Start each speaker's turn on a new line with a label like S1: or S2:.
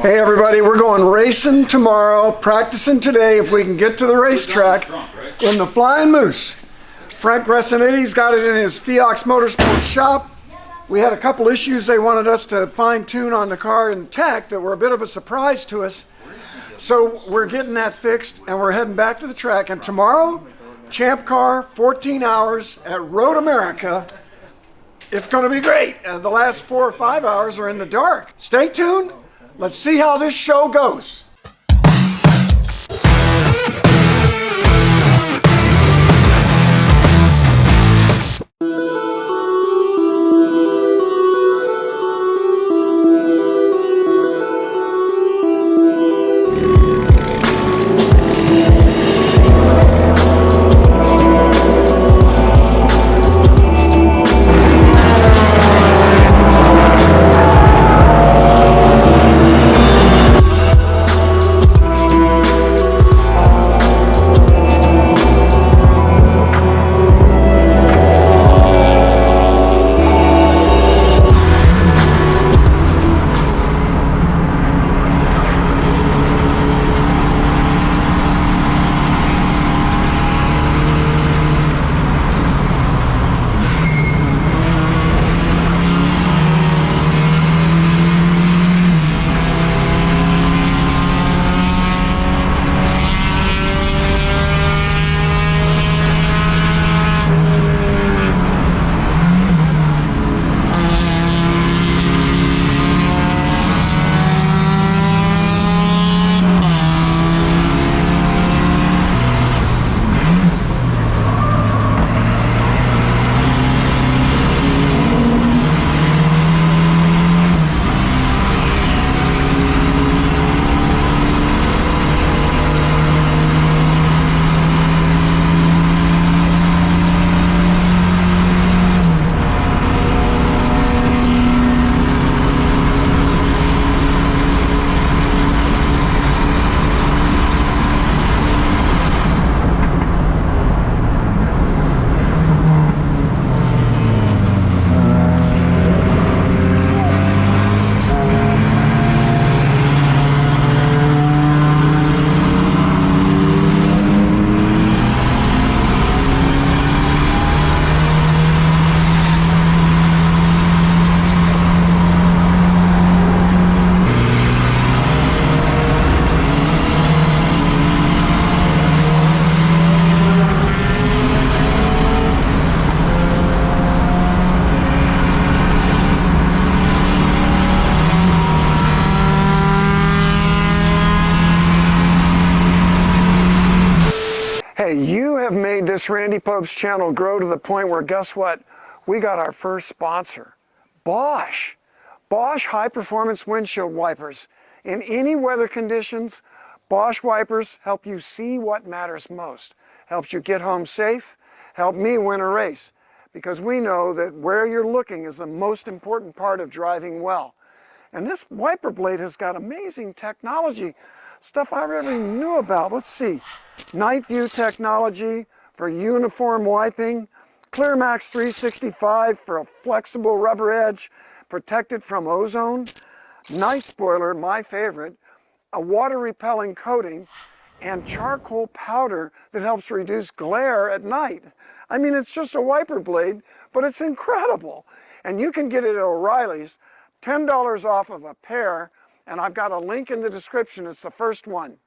S1: Hey everybody, we're going racing tomorrow, practicing today if we can get to the racetrack in the Flying Moose. Frank Resonetti's got it in his Fiox Motorsports shop. We had a couple issues they wanted us to fine tune on the car in tech that were a bit of a surprise to us. So we're getting that fixed and we're heading back to the track. And tomorrow, Champ Car, 14 hours at Road America. It's going to be great. The last 4 or 5 hours are in the dark. Stay tuned. Let's see how this show goes. Hey, you have made this Randy Pobst channel grow to the point where, guess what? We got our first sponsor, Bosch. Bosch high-performance windshield wipers. In any weather conditions, Bosch wipers help you see what matters most. Helps you get home safe, help me win a race. Because we know that where you're looking is the most important part of driving well. And this wiper blade has got amazing technology, stuff I really knew about. Let's see. Night view technology for uniform wiping, ClearMax 365 for a flexible rubber edge protected from ozone, night spoiler, my favorite, a water repelling coating, and charcoal powder that helps reduce glare at night. I mean, it's just a wiper blade, but it's incredible. And you can get it at O'Reilly's, $10 off of a pair, and I've got a link in the description. It's the first one.